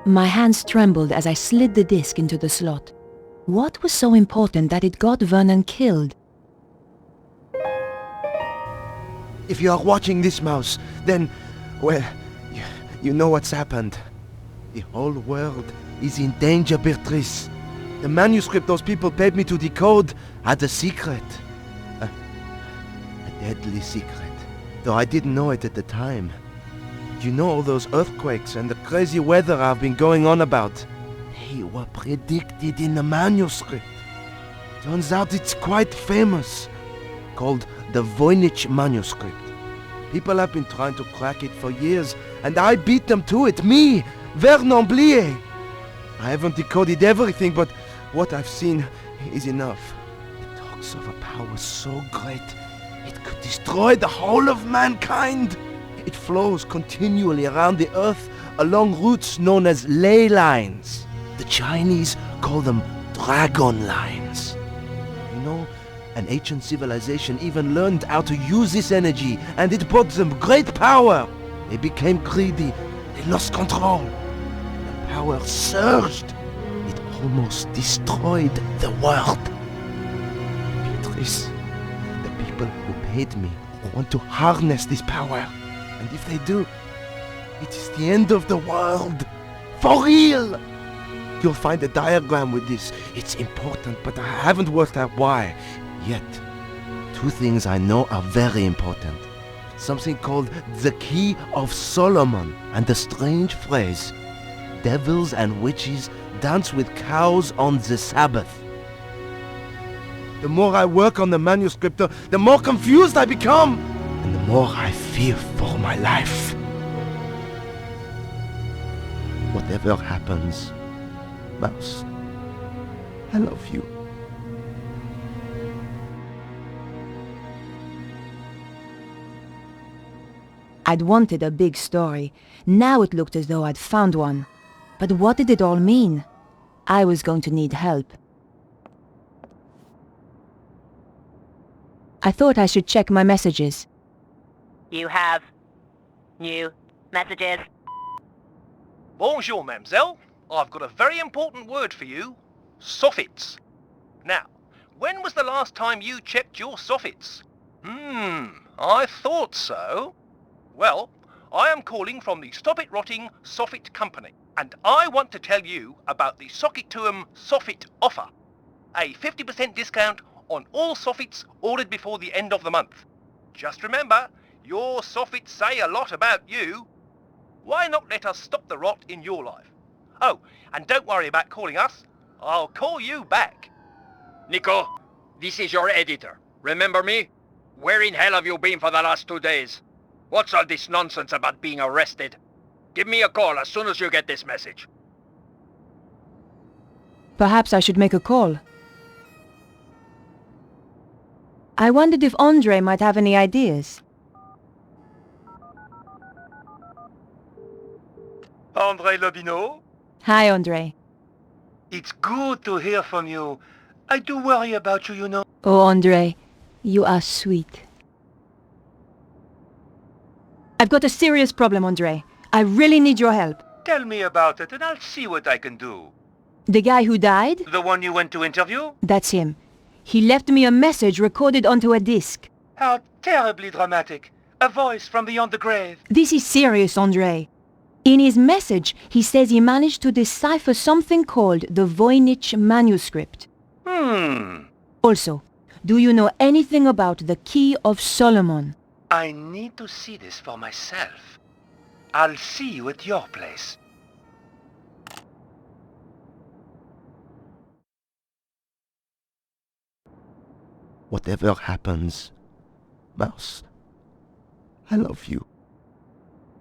My hands trembled as I slid the disc into the slot. What was so important that it got Vernon killed? If you are watching this, Mouse, then, well, you know what's happened. The whole world is in danger, Beatrice. The manuscript those people paid me to decode had a secret. A deadly secret. Though I didn't know it at the time. You know all those earthquakes and the crazy weather I've been going on about? They were predicted in the manuscript. Turns out it's quite famous. Called the Voynich manuscript. People have been trying to crack it for years, and I beat them to it. Me, Vernon Blier. I haven't decoded everything, but what I've seen is enough. It talks of a power so great, it could destroy the whole of mankind. It flows continually around the earth along routes known as ley lines. The Chinese call them dragon lines. You know, an ancient civilization even learned how to use this energy, and it brought them great power. They became greedy. They lost control. The power surged. It almost destroyed the world. Beatrice, the people who paid me want to harness this power. And if they do, it is the end of the world. For real! You'll find a diagram with this. It's important, but I haven't worked out why yet. Two things I know are very important. Something called the Key of Solomon, and the strange phrase, devils and witches dance with cows on the Sabbath. The more I work on the manuscript, the more confused I become, and the more I fear for my life. Whatever happens, Mouse, I love you. I'd wanted a big story. Now it looked as though I'd found one. But what did it all mean? I was going to need help. I thought I should check my messages. You have new messages. Bonjour, mademoiselle. I've got a very important word for you. Soffits. Now, when was the last time you checked your soffits? I thought so. Well, I am calling from the Stop It Rotting Soffit Company, and I want to tell you about the Socket to 'em Soffit offer. A 50% discount on all soffits ordered before the end of the month. Just remember, your soffits say a lot about you. Why not let us stop the rot in your life? Oh, and don't worry about calling us. I'll call you back. Nico, this is your editor. Remember me? Where in hell have you been for the last 2 days? What's all this nonsense about being arrested? Give me a call as soon as you get this message. Perhaps I should make a call. I wondered if Andre might have any ideas. Andre Lobineau? Hi, Andre. It's good to hear from you. I do worry about you, you know. Oh, Andre, you are sweet. I've got a serious problem, Andre. I really need your help. Tell me about it and I'll see what I can do. The guy who died? The one you went to interview? That's him. He left me a message recorded onto a disc. How terribly dramatic. A voice from beyond the grave. This is serious, Andre. In his message, he says he managed to decipher something called the Voynich manuscript. Also, do you know anything about the Key of Solomon? I need to see this for myself. I'll see you at your place. Whatever happens, Mouse, I love you.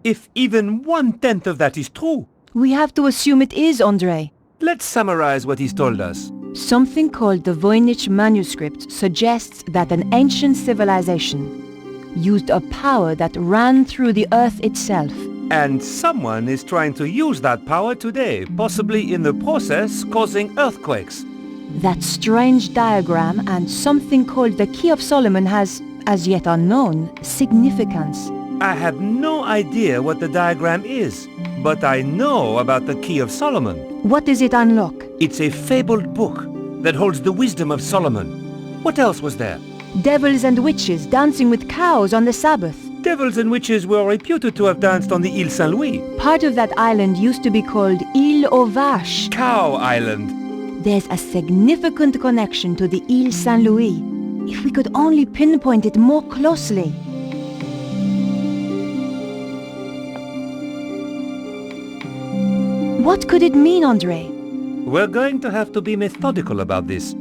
If even 1/10 of that is true, We have to assume it is, Andre. let's summarize what he's told us. Something called the Voynich manuscript suggests that an ancient civilization used a power that ran through the earth itself. And someone is trying to use that power today, possibly in the process causing earthquakes. That strange diagram and something called the Key of Solomon has, as yet unknown, significance. I have no idea what the diagram is, but I know about the Key of Solomon. What does it unlock? It's a fabled book that holds the wisdom of Solomon. What else was there? Devils and witches dancing with cows on the Sabbath. Devils and witches were reputed to have danced on the Île Saint-Louis. Part of that island used to be called Île aux Vaches. Cow Island. There's a significant connection to the Île Saint-Louis. If we could only pinpoint it more closely. What could it mean, Andre? We're going to have to be methodical about this.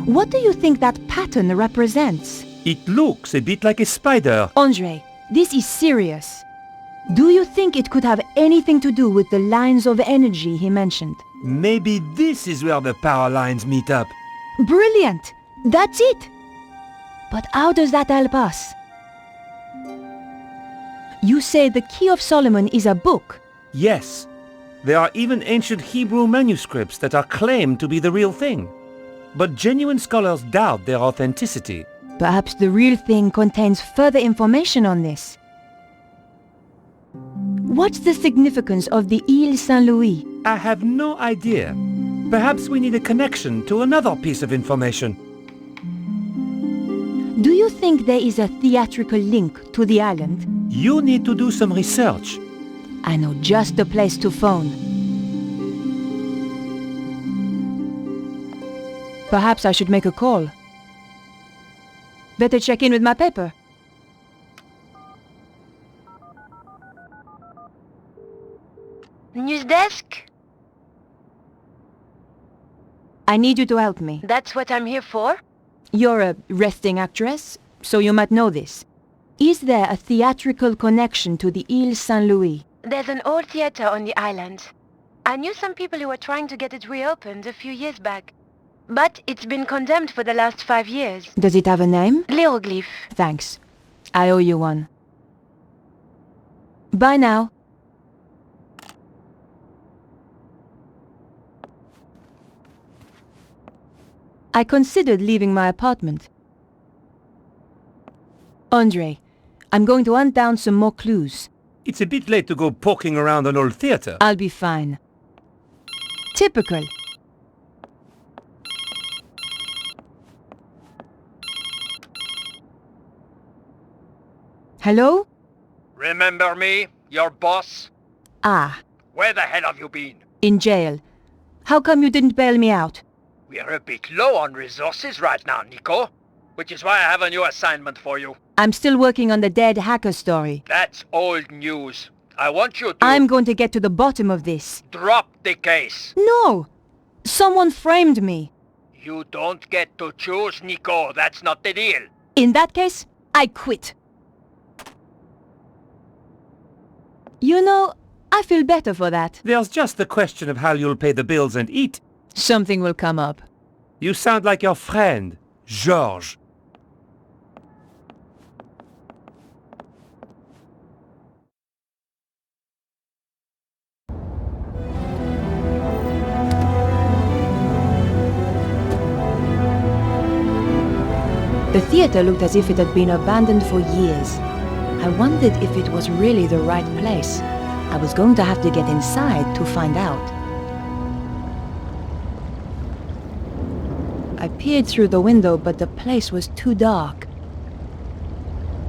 What do you think that pattern represents? It looks a bit like a spider. Andre, this is serious. Do you think it could have anything to do with the lines of energy he mentioned? Maybe this is where the power lines meet up. Brilliant! That's it! But how does that help us? You say the Key of Solomon is a book. Yes. There are even ancient Hebrew manuscripts that are claimed to be the real thing. But genuine scholars doubt their authenticity. Perhaps the real thing contains further information on this. What's the significance of the Île Saint-Louis? I have no idea. Perhaps we need a connection to another piece of information. Do you think there is a theatrical link to the island? You need to do some research. I know just the place to phone. Perhaps I should make a call. Better check in with my paper. News desk? I need you to help me. That's what I'm here for. You're a resting actress, so you might know this. Is there a theatrical connection to the Île Saint-Louis? There's an old theater on the island. I knew some people who were trying to get it reopened a few years back. But it's been condemned for the last 5 years. Does it have a name? Hieroglyph. Thanks. I owe you one. Bye now. I considered leaving my apartment. Andre, I'm going to hunt down some more clues. It's a bit late to go poking around an old theater. I'll be fine. Typical. Hello? Remember me, your boss? Ah, Where the hell have you been? in jail. How come you didn't bail me out? We're a bit low on resources right now, Nico. Which is why I have a new assignment for you. I'm still working on the dead hacker story. That's old news. I want you to... I'm going to get to the bottom of this. Drop the case. No! Someone framed me. You don't get to choose, Nico. That's not the deal. In that case, I quit. You know, I feel better for that. There's just the question of how you'll pay the bills and eat. Something will come up. You sound like your friend, Georges. The theater looked as if it had been abandoned for years. I wondered if it was really the right place. I was going to have to get inside to find out. I peered through the window, but the place was too dark.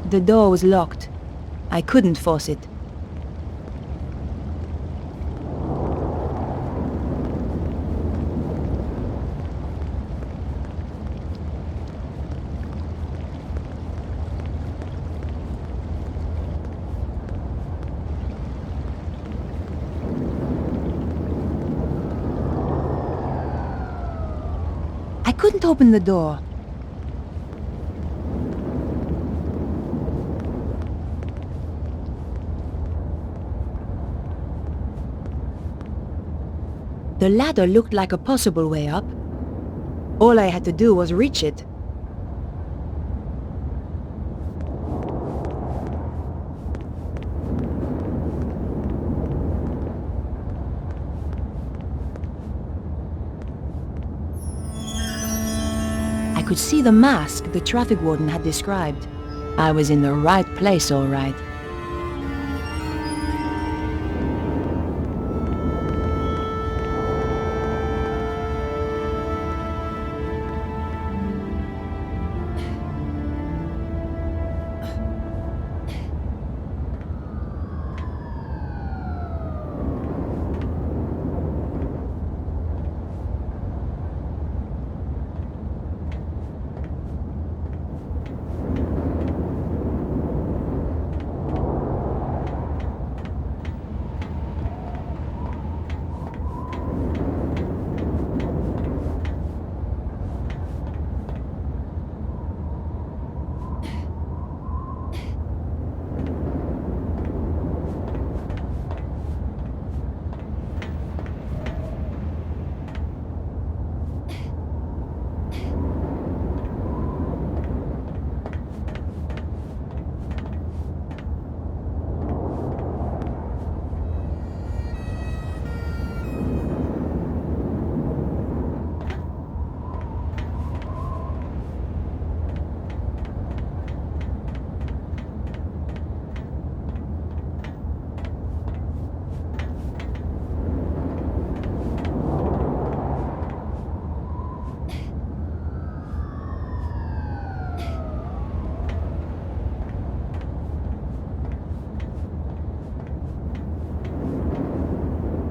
The door was locked. I couldn't force it. I couldn't open the door. The ladder looked like a possible way up. All I had to do was reach it. I could see the mask the traffic warden had described. I was in the right place, all right.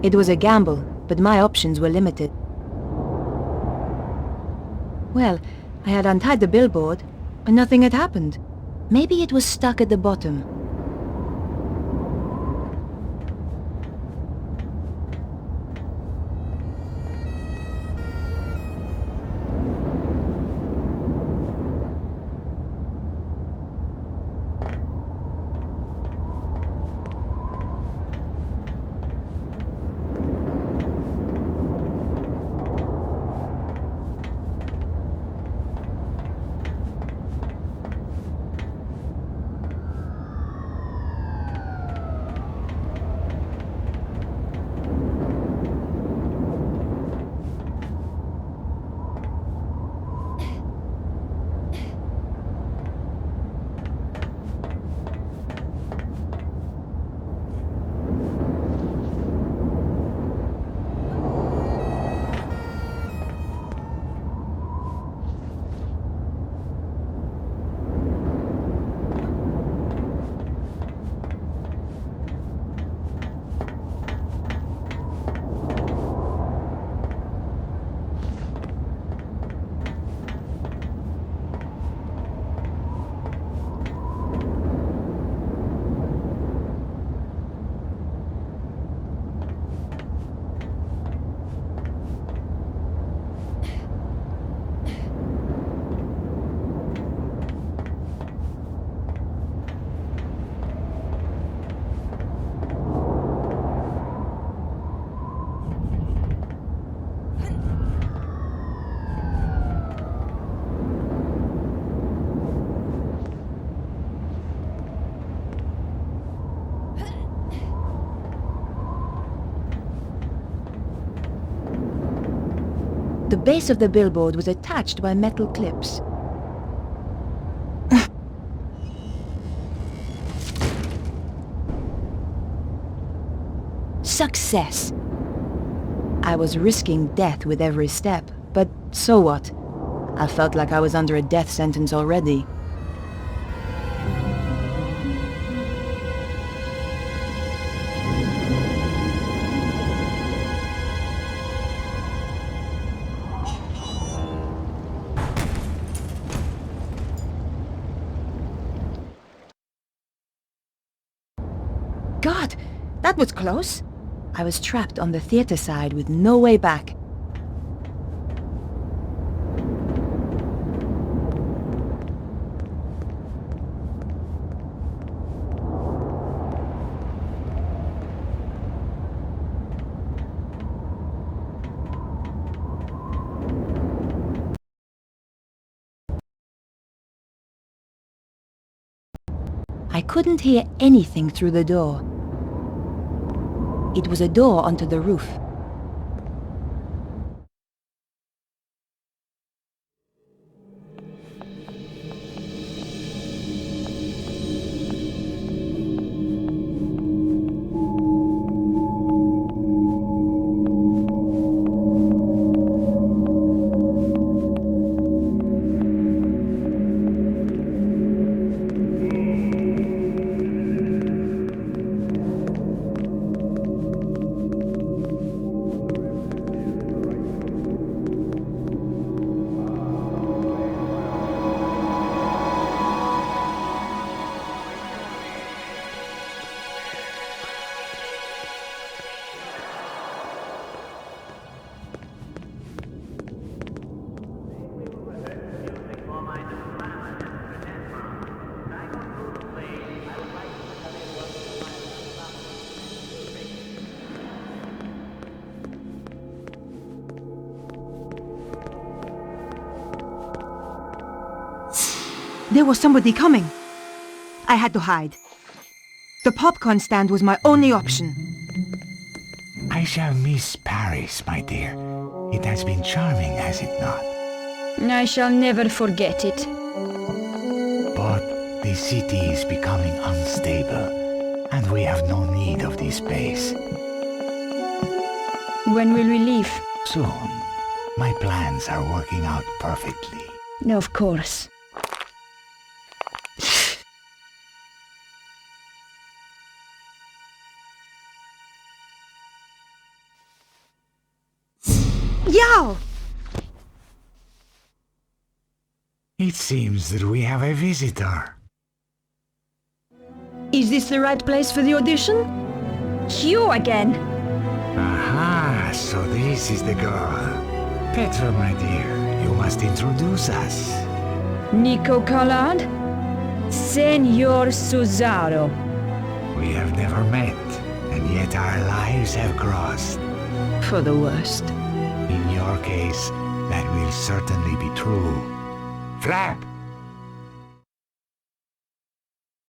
It was a gamble, but my options were limited. Well, I had untied the billboard, and nothing had happened. Maybe it was stuck at the bottom. The base of the billboard was attached by metal clips. Success! I was risking death with every step, but so what? I felt like I was under a death sentence already. God, that was close. I was trapped on the theater side with no way back. I couldn't hear anything through the door. It was a door onto the roof. There was somebody coming. I had to hide. The popcorn stand was my only option. I shall miss Paris, my dear. It has been charming, has it not? I shall never forget it. But the city is becoming unstable, and we have no need of this space. When will we leave? Soon. My plans are working out perfectly. Of course. Yow! It seems that we have a visitor. Is this the right place for the audition? You again! Aha, so this is the girl. Petra, my dear, you must introduce us. Nico Collard? Senor Susaro. We have never met, and yet our lives have crossed. For the worst. In your case, that will certainly be true. Flap!